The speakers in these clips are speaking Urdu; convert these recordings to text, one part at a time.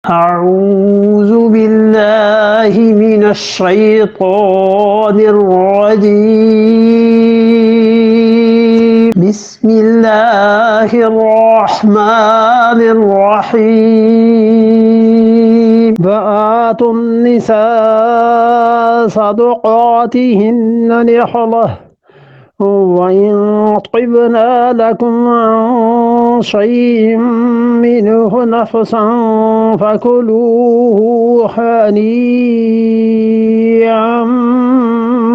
أعوذ بالله من الشيطان الرجيم بسم الله الرحمن الرحيم وآتوا النساء صدقاتهن نحلة وإن طبن لكم عن شيء منه نفسا فكلوه هنيئا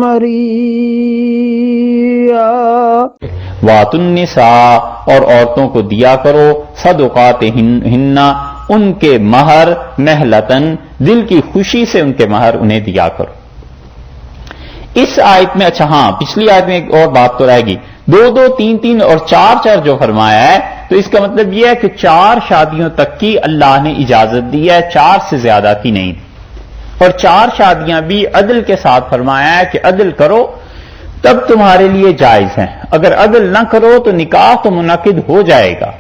مريئا وَآتُوا النِّسَاءَ اور عورتوں کو دیا کرو صدقاتہن ان کے مہر نحلتن دل کی خوشی سے ان کے مہر انہیں دیا کرو. اس آیت میں اچھا ہاں پچھلی آیت میں ایک اور بات تو رہ گی، 2 3 اور 4 جو فرمایا ہے تو اس کا مطلب یہ ہے کہ 4 شادیوں تک کی اللہ نے اجازت دی ہے، 4 سے زیادہ کی نہیں. اور 4 شادیاں بھی عدل کے ساتھ فرمایا ہے کہ عدل کرو تب تمہارے لیے جائز ہیں، اگر عدل نہ کرو تو نکاح تو منعقد ہو جائے گا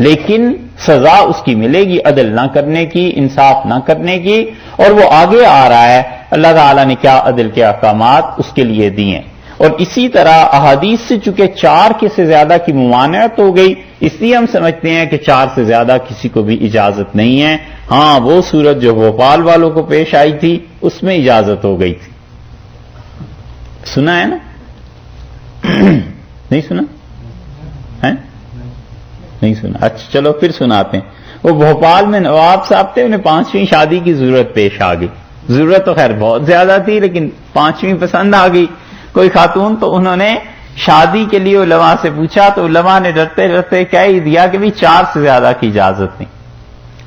لیکن سزا اس کی ملے گی عدل نہ کرنے کی، انصاف نہ کرنے کی. اور وہ آگے آ رہا ہے اللہ تعالیٰ نے کیا عدل کے احکامات اس کے لیے دیے. اور اسی طرح احادیث سے چونکہ 4 کے سے زیادہ کی ممانعت ہو گئی اس لیے ہم سمجھتے ہیں کہ 4 سے زیادہ کسی کو بھی اجازت نہیں ہے. ہاں وہ صورت جو بھوپال والوں کو پیش آئی تھی اس میں اجازت ہو گئی تھی. سنا ہے نا؟ نہیں سنا ہے؟ نہیں سنا. اچھا چلو پھر سناتے ہیں. وہ بھوپال میں نواب صاحب تھے، انہیں 5ویں شادی کی ضرورت پیش آ گئی. ضرورت تو خیر بہت زیادہ تھی لیکن 5ویں پسند آ گئی کوئی خاتون، تو انہوں نے شادی کے لیے علماء سے پوچھا تو علماء نے ڈرتے ڈرتے کہہ ہی دیا کہ بھی 4 سے زیادہ کی اجازت نہیں.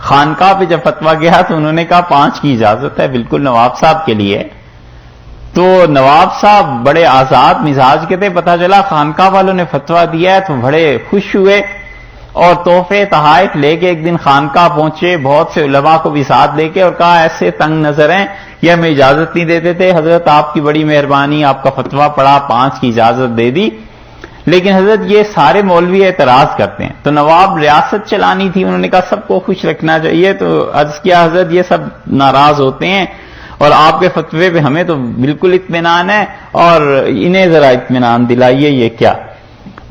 خانقاہ پہ جب فتویٰ گیا تو انہوں نے کہا 5 کی اجازت ہے، بالکل نواب صاحب کے لیے. تو نواب صاحب بڑے آزاد مزاج کے تھے، پتہ چلا خانقاہ والوں نے فتویٰ دیا ہے تو بڑے خوش ہوئے اور تحفے تحائف لے کے ایک دن خانقاہ پہنچے، بہت سے علماء کو بھی ساتھ لے کے، اور کہا ایسے تنگ نظر ہیں یہ ہمیں اجازت نہیں دیتے تھے، حضرت آپ کی بڑی مہربانی، آپ کا فتویٰ پڑا 5 کی اجازت دے دی. لیکن حضرت یہ سارے مولوی اعتراض کرتے ہیں. تو نواب ریاست چلانی تھی، انہوں نے کہا سب کو خوش رکھنا چاہیے. تو عرض کیا حضرت یہ سب ناراض ہوتے ہیں اور آپ کے فتوے پہ ہمیں تو بالکل اطمینان ہے اور انہیں ذرا اطمینان دلائیے یہ کیا.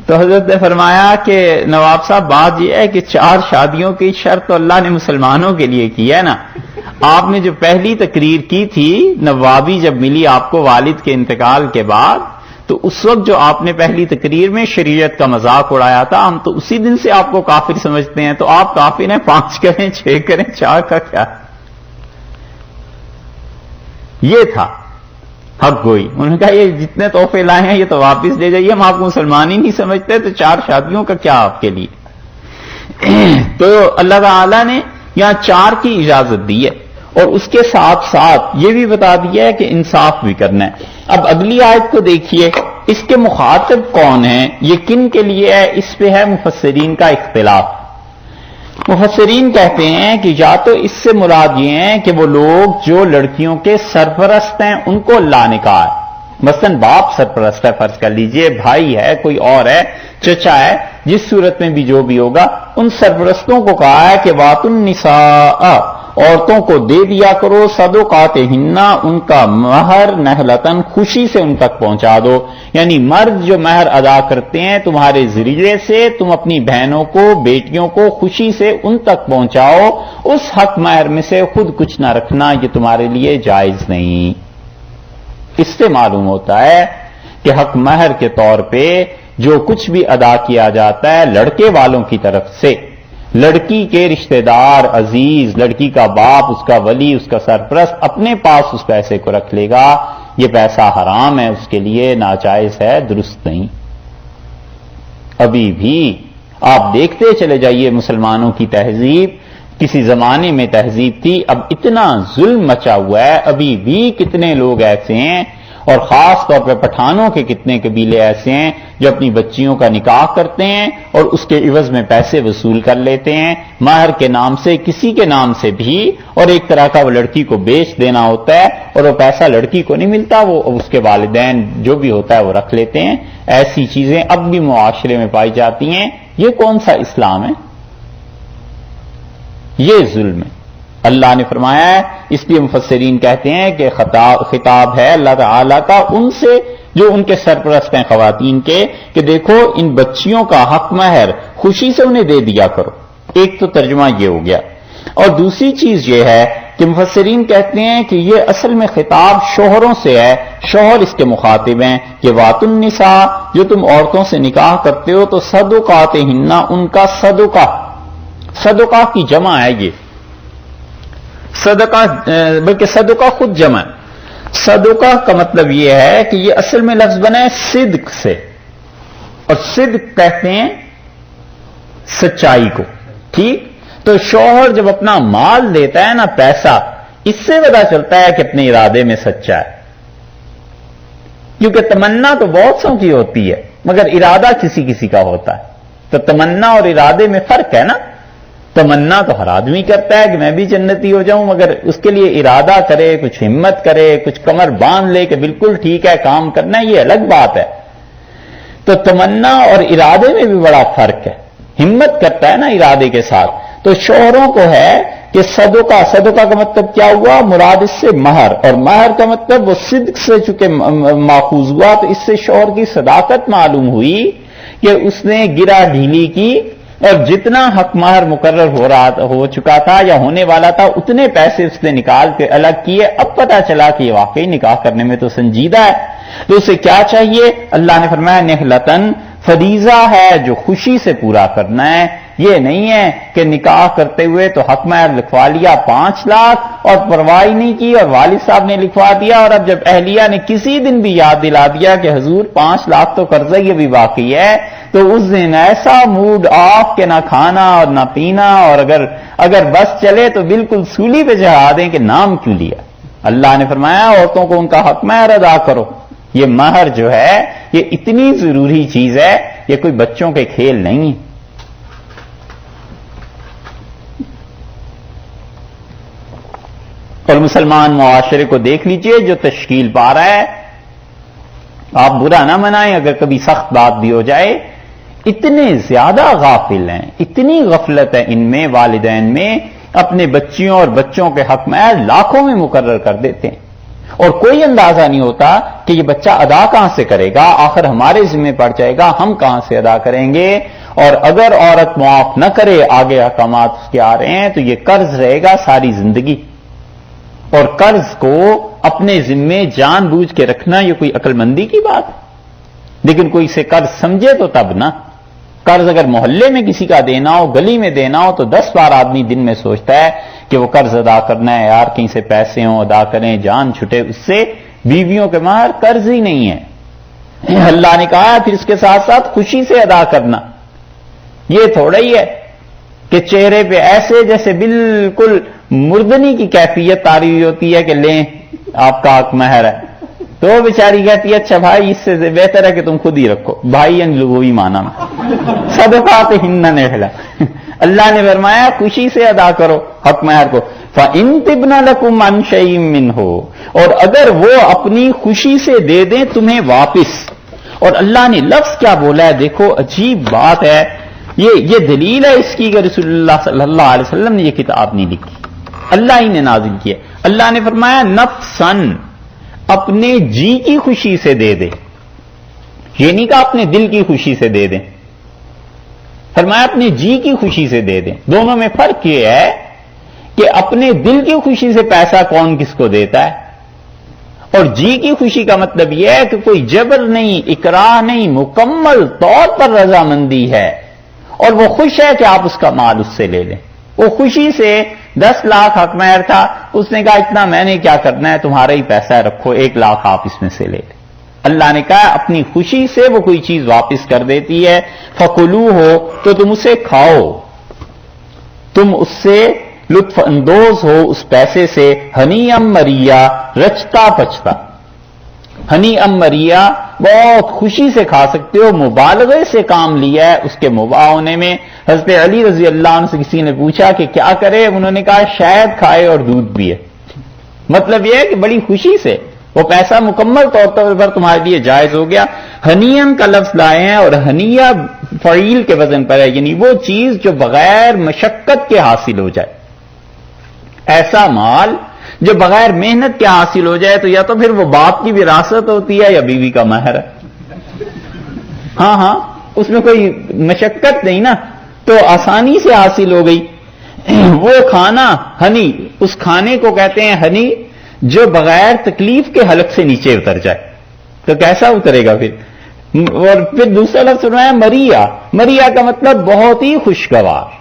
تو حضرت نے فرمایا کہ نواب صاحب بات یہ ہے کہ 4 شادیوں کی شرط تو اللہ نے مسلمانوں کے لیے کی ہے نا. آپ نے جو پہلی تقریر کی تھی نوابی جب ملی آپ کو والد کے انتقال کے بعد، تو اس وقت جو آپ نے پہلی تقریر میں شریعت کا مذاق اڑایا تھا، ہم تو اسی دن سے آپ کو کافر سمجھتے ہیں. تو آپ کافر ہیں، 5 کریں 6 کریں 4 کا کیا. یہ تھا حق گوئی. انہوں نے کہا یہ جتنے تحفے لائے ہیں یہ تو واپس لے جائیے، ہم آپ کو مسلمان ہی نہیں سمجھتے، تو 4 شادیوں کا کیا آپ کے لیے. تو اللہ تعالیٰ نے یہاں 4 کی اجازت دی ہے اور اس کے ساتھ ساتھ یہ بھی بتا دیا ہے کہ انصاف بھی کرنا ہے. اب اگلی آیت کو دیکھیے، اس کے مخاطب کون ہیں، یہ کن کے لیے ہے، اس پہ ہے مفسرین کا اختلاف. مفسرین کہتے ہیں کہ یا تو اس سے مراد یہ ہیں کہ وہ لوگ جو لڑکیوں کے سرپرست ہیں ان کو اللہ نے کہا ہے. مثلا باپ سرپرست ہے، فرض کر لیجئے بھائی ہے، کوئی اور ہے، چچا ہے، جس صورت میں بھی جو بھی ہوگا، ان سرپرستوں کو کہا ہے کہ وَآتُوا النِّسَاءَ عورتوں کو دے دیا کرو صدقاتہن ان کا مہر نحلتن خوشی سے ان تک پہنچا دو. یعنی مرد جو مہر ادا کرتے ہیں تمہارے ذریعے سے تم اپنی بہنوں کو بیٹیوں کو خوشی سے ان تک پہنچاؤ. اس حق مہر میں سے خود کچھ نہ رکھنا، یہ تمہارے لیے جائز نہیں. اس سے معلوم ہوتا ہے کہ حق مہر کے طور پہ جو کچھ بھی ادا کیا جاتا ہے لڑکے والوں کی طرف سے، لڑکی کے رشتہ دار عزیز، لڑکی کا باپ، اس کا ولی، اس کا سرپرست اپنے پاس اس پیسے کو رکھ لے گا. یہ پیسہ حرام ہے، اس کے لیے ناجائز ہے، درست نہیں. ابھی بھی آپ دیکھتے چلے جائیے مسلمانوں کی تہذیب، کسی زمانے میں تہذیب تھی، اب اتنا ظلم مچا ہوا ہے. ابھی بھی کتنے لوگ ایسے ہیں اور خاص طور پہ پٹھانوں کے کتنے قبیلے ایسے ہیں جو اپنی بچیوں کا نکاح کرتے ہیں اور اس کے عوض میں پیسے وصول کر لیتے ہیں مہر کے نام سے، کسی کے نام سے بھی، اور ایک طرح کا وہ لڑکی کو بیچ دینا ہوتا ہے اور وہ پیسہ لڑکی کو نہیں ملتا، وہ اس کے والدین جو بھی ہوتا ہے وہ رکھ لیتے ہیں. ایسی چیزیں اب بھی معاشرے میں پائی جاتی ہیں. یہ کون سا اسلام ہے؟ یہ ظلم ہے. اللہ نے فرمایا ہے، اس لیے مفسرین کہتے ہیں کہ خطاب ہے اللہ تعالی کا ان سے جو ان کے سرپرست ہیں خواتین کے، کہ دیکھو ان بچیوں کا حق مہر خوشی سے انہیں دے دیا کرو۔ ایک تو ترجمہ یہ ہو گیا، اور دوسری چیز یہ ہے کہ مفسرین کہتے ہیں کہ یہ اصل میں خطاب شوہروں سے ہے، شوہر اس کے مخاطب ہیں کہ وات النساء، جو تم عورتوں سے نکاح کرتے ہو تو صدقاتہن، ان کا صدقہ کی جمع ہے یہ صدقہ، بلکہ صدقہ خود جمع ہے۔ صدقہ کا مطلب یہ ہے کہ یہ اصل میں لفظ بنا ہے صدق سے، اور صدق کہتے ہیں سچائی کو، ٹھیک؟ تو شوہر جب اپنا مال دیتا ہے نا، پیسہ، اس سے پتہ چلتا ہے کہ اپنے ارادے میں سچا ہے، کیونکہ تمنا تو بہت سو کی ہوتی ہے مگر ارادہ کسی کسی کا ہوتا ہے، تو تمنا اور ارادے میں فرق ہے نا۔ تمنا تو ہر آدمی کرتا ہے کہ میں بھی جنتی ہو جاؤں، مگر اس کے لیے ارادہ کرے، کچھ ہمت کرے، کچھ کمر باندھ لے کہ بالکل ٹھیک ہے کام کرنا ہے، یہ الگ بات ہے۔ تو تمنا اور ارادے میں بھی بڑا فرق ہے، ہمت کرتا ہے نا ارادے کے ساتھ۔ تو شوہروں کو ہے کہ صدقہ کا مطلب کیا ہوا؟ مراد اس سے مہر، اور مہر کا مطلب وہ صدق سے چونکہ ماخوذ ہوا، تو اس سے شوہر کی صداقت معلوم ہوئی کہ اس نے گرا ڈھیلی کی، اور جتنا حق مہر مقرر ہو چکا تھا یا ہونے والا تھا اتنے پیسے اس نے نکال کے الگ کیے۔ اب پتا چلا کہ یہ واقعی نکاح کرنے میں تو سنجیدہ ہے، تو اسے کیا چاہیے؟ اللہ نے فرمایا نہلتن، فریضہ ہے جو خوشی سے پورا کرنا ہے۔ یہ نہیں ہے کہ نکاح کرتے ہوئے تو حق مہر لکھوا لیا 5 لاکھ اور پرواہ نہیں کی، اور والد صاحب نے لکھوا دیا، اور اب جب اہلیہ نے کسی دن بھی یاد دلا دیا کہ حضور 5 لاکھ تو قرضہ یہ بھی باقی ہے، تو اس دن ایسا موڈ آف کہ نہ کھانا اور نہ پینا، اور اگر بس چلے تو بالکل سولی پہ چڑھا دیں کہ نام کیوں لیا۔ اللہ نے فرمایا عورتوں کو ان کا حق مہر ادا کرو۔ یہ مہر جو ہے یہ اتنی ضروری چیز ہے، یہ کوئی بچوں کے کھیل نہیں ہے۔ اور مسلمان معاشرے کو دیکھ لیجئے جو تشکیل پا رہا ہے، آپ برا نہ منائیں اگر کبھی سخت بات بھی ہو جائے، اتنے زیادہ غافل ہیں، اتنی غفلت ہے ان میں، والدین میں، اپنے بچیوں اور بچوں کے حق مہر لاکھوں میں مقرر کر دیتے ہیں، اور کوئی اندازہ نہیں ہوتا کہ یہ بچہ ادا کہاں سے کرے گا، آخر ہمارے ذمہ پڑ جائے گا، ہم کہاں سے ادا کریں گے۔ اور اگر عورت معاف نہ کرے، آگے احکامات اس کے آ رہے ہیں، تو یہ قرض رہے گا ساری زندگی، اور قرض کو اپنے ذمے جان بوجھ کے رکھنا یہ کوئی عقل مندی کی بات ہے؟ لیکن کوئی اسے قرض سمجھے تو تب نہ۔ قرض اگر محلے میں کسی کا دینا ہو، گلی میں دینا ہو، تو 10 بار آدمی دن میں سوچتا ہے کہ وہ قرض ادا کرنا ہے، یار کہیں سے پیسے ہوں ادا کریں، جان چھٹے اس سے۔ بیویوں کے مہر قرض ہی نہیں ہے، اللہ نے کہا پھر اس کے ساتھ ساتھ خوشی سے ادا کرنا۔ یہ تھوڑا ہی ہے کہ چہرے پہ ایسے جیسے بالکل مردنی کی کیفیت آ رہی ہوتی ہے کہ لیں آپ کا حق مہر ہے، تو وہ بیچاری کہتی ہے اچھا بھائی اس سے بہتر ہے کہ تم خود ہی رکھو، بھائی ان لغوی معنی میں صدقاتہن نہلا۔ اللہ نے فرمایا خوشی سے ادا کرو حق مہر کو۔ فَإِن طِبْنَ لَكُمْ عَنْ شَيْءٍ مِّنْهُ، اور اگر وہ اپنی خوشی سے دے دیں تمہیں واپس۔ اور اللہ نے لفظ کیا بولا ہے دیکھو، عجیب بات ہے، یہ دلیل ہے اس کی کہ رسول اللہ صلی اللہ علیہ وسلم نے یہ کتاب نہیں لکھی، اللہ ہی نے نازل کیا۔ اللہ نے فرمایا نفساً، اپنے جی کی خوشی سے دے دے، یہ نہیں کہا اپنے دل کی خوشی سے دے دیں، فرمایا اپنے جی کی خوشی سے دے دیں۔ دونوں میں فرق یہ ہے کہ اپنے دل کی خوشی سے پیسہ کون کس کو دیتا ہے، اور جی کی خوشی کا مطلب یہ ہے کہ کوئی جبر نہیں، اکراہ نہیں، مکمل طور پر رضامندی ہے، اور وہ خوش ہے کہ آپ اس کا مال اس سے لے لیں۔ وہ خوشی سے 10 لاکھ حق مہر تھا، اس نے کہا اتنا میں نے کیا کرنا ہے، تمہارا ہی پیسہ ہے، رکھو 1 لاکھ آپ اس میں سے لے لیں۔ اللہ نے کہا اپنی خوشی سے وہ کوئی چیز واپس کر دیتی ہے، فَكُلُوهُ، تو تم اسے کھاؤ، تم اس سے لطف اندوز ہو اس پیسے سے، ہنیئا مریا، رچتا پچتا۔ ہنیئا مریا بہت خوشی سے کھا سکتے ہو، مبالغے سے کام لیا ہے اس کے مباح ہونے میں۔ حضرت علی رضی اللہ عنہ سے کسی نے پوچھا کہ کیا کرے، انہوں نے کہا شہد کھائے اور دودھ پیے۔ مطلب یہ ہے کہ بڑی خوشی سے وہ پیسہ مکمل طور پر تمہارے لیے جائز ہو گیا۔ ہنیئن کا لفظ لائے ہیں، اور ہنیہ فعیل کے وزن پر ہے، یعنی وہ چیز جو بغیر مشقت کے حاصل ہو جائے۔ ایسا مال جو بغیر محنت کے حاصل ہو جائے تو یا تو پھر وہ باپ کی وراثت ہوتی ہے یا بیوی کا مہر ہے. ہاں اس میں کوئی مشقت نہیں نا, تو آسانی سے حاصل ہو گئی. وہ کھانا ہنی, اس کھانے کو کہتے ہیں ہنی جو بغیر تکلیف کے حلق سے نیچے اتر جائے. تو کیسا اترے گا پھر؟ اور پھر دوسرا لفظ فرمایا مریا. مریا کا مطلب بہت ہی خوشگوار.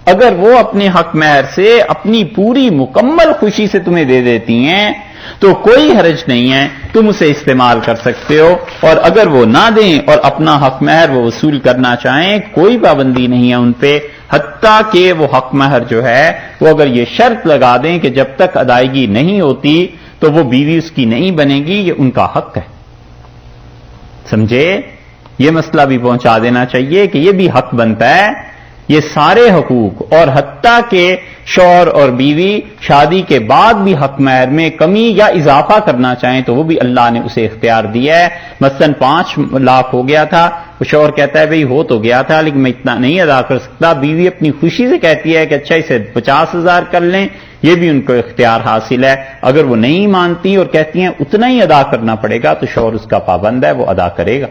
اگر وہ اپنے حق مہر سے اپنی پوری مکمل خوشی سے تمہیں دے دیتی ہیں تو کوئی حرج نہیں ہے, تم اسے استعمال کر سکتے ہو. اور اگر وہ نہ دیں اور اپنا حق مہر وہ وصول کرنا چاہیں, کوئی پابندی نہیں ہے ان پہ, حتیٰ کہ وہ حق مہر جو ہے وہ اگر یہ شرط لگا دیں کہ جب تک ادائیگی نہیں ہوتی تو وہ بیوی اس کی نہیں بنے گی, یہ ان کا حق ہے. سمجھے؟ یہ مسئلہ بھی پہنچا دینا چاہیے کہ یہ بھی حق بنتا ہے. یہ سارے حقوق, اور حتیٰ کہ شوہر اور بیوی شادی کے بعد بھی حق مہر میں کمی یا اضافہ کرنا چاہیں تو وہ بھی اللہ نے اسے اختیار دیا ہے. مثلاً 5 لاکھ ہو گیا تھا, وہ شوہر کہتا ہے بھئی ہو تو گیا تھا لیکن میں اتنا نہیں ادا کر سکتا. بیوی اپنی خوشی سے کہتی ہے کہ اچھا اسے 50,000 کر لیں, یہ بھی ان کو اختیار حاصل ہے. اگر وہ نہیں مانتی اور کہتی ہیں اتنا ہی ادا کرنا پڑے گا تو شوہر اس کا پابند ہے, وہ ادا کرے گا.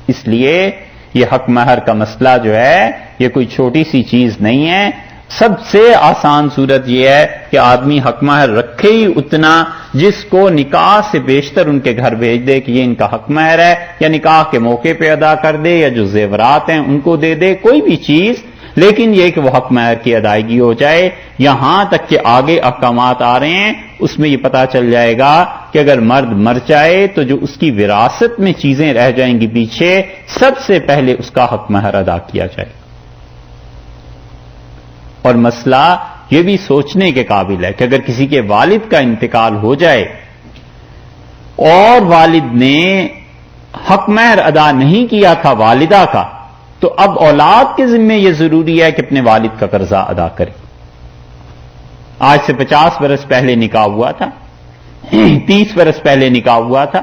اس لیے یہ حق مہر کا مسئلہ جو ہے یہ کوئی چھوٹی سی چیز نہیں ہے. سب سے آسان صورت یہ ہے کہ آدمی حق مہر رکھے ہی اتنا جس کو نکاح سے بیشتر ان کے گھر بھیج دے کہ یہ ان کا حق مہر ہے, یا نکاح کے موقع پہ ادا کر دے, یا جو زیورات ہیں ان کو دے دے, کوئی بھی چیز, لیکن یہ کہ وہ حق مہر کی ادائیگی ہو جائے. یہاں تک کہ آگے احکامات آ رہے ہیں اس میں یہ پتا چل جائے گا کہ اگر مرد مر جائے تو جو اس کی وراثت میں چیزیں رہ جائیں گی پیچھے, سب سے پہلے اس کا حق مہر ادا کیا جائے. اور مسئلہ یہ بھی سوچنے کے قابل ہے کہ اگر کسی کے والد کا انتقال ہو جائے اور والد نے حق مہر ادا نہیں کیا تھا والدہ کا, تو اب اولاد کے ذمے یہ ضروری ہے کہ اپنے والد کا قرضہ ادا کرے. آج سے 50 برس پہلے نکاح ہوا تھا, 30 برس پہلے نکاح ہوا تھا,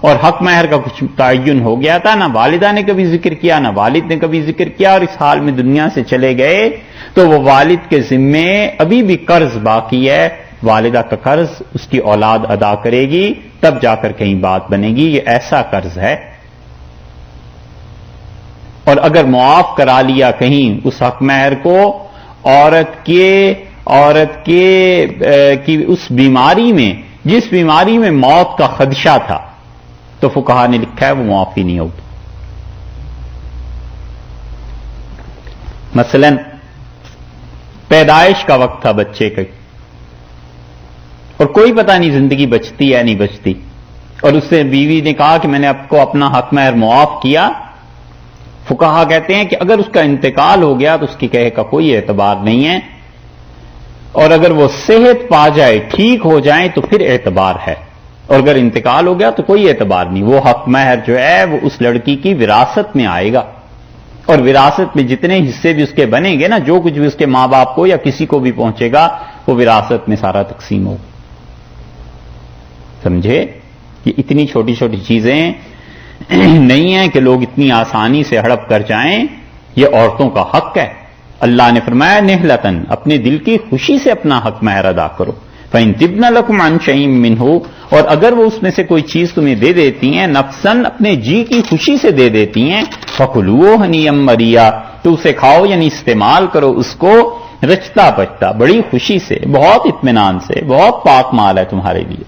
اور حق مہر کا کچھ تعین ہو گیا تھا, نہ والدہ نے کبھی ذکر کیا نہ والد نے کبھی ذکر کیا, اور اس حال میں دنیا سے چلے گئے تو وہ والد کے ذمے ابھی بھی قرض باقی ہے. والدہ کا قرض اس کی اولاد ادا کرے گی, تب جا کر کہیں بات بنے گی. یہ ایسا قرض ہے, اور اگر معاف کرا لیا کہیں اس حق مہر کو عورت کی اس بیماری میں جس بیماری میں موت کا خدشہ تھا, تو فقہا نے لکھا ہے وہ معافی نہیں ہوگی. مثلا پیدائش کا وقت تھا بچے کا, اور کوئی پتہ نہیں زندگی بچتی ہے نہیں بچتی, اور اس سے بیوی نے کہا کہ میں نے آپ کو اپنا حق مہر معاف کیا. فقہا کہتے ہیں کہ اگر اس کا انتقال ہو گیا تو اس کی کہے کا کوئی اعتبار نہیں ہے, اور اگر وہ صحت پا جائے ٹھیک ہو جائیں تو پھر اعتبار ہے, اور اگر انتقال ہو گیا تو کوئی اعتبار نہیں. وہ حق مہر جو ہے وہ اس لڑکی کی وراثت میں آئے گا, اور وراثت میں جتنے حصے بھی اس کے بنیں گے نا, جو کچھ بھی اس کے ماں باپ کو یا کسی کو بھی پہنچے گا وہ وراثت میں سارا تقسیم ہوگا. سمجھے؟ یہ اتنی چھوٹی چھوٹی چیزیں نہیں ہیں کہ لوگ اتنی آسانی سے ہڑپ کر جائیں. یہ عورتوں کا حق ہے. اللہ نے فرمایا نہلتن, اپنے دل کی خوشی سے اپنا حق مہر ادا کرو. فَإِن تِبْنَ لَكُمْ عَنْ شَيْءٍ مِّنْهُ, اور اگر وہ اس میں سے کوئی چیز تمہیں دے دیتی ہیں نفساً اپنے جی کی خوشی سے دے دیتی ہیں, فَكُلُوهُ هَنِيًّا مَرِيًّا, تو اسے کھاؤ یعنی استعمال کرو اس کو رچتا پچتا, بڑی خوشی سے, بہت اطمینان سے, بہت پاک مال ہے تمہارے لیے.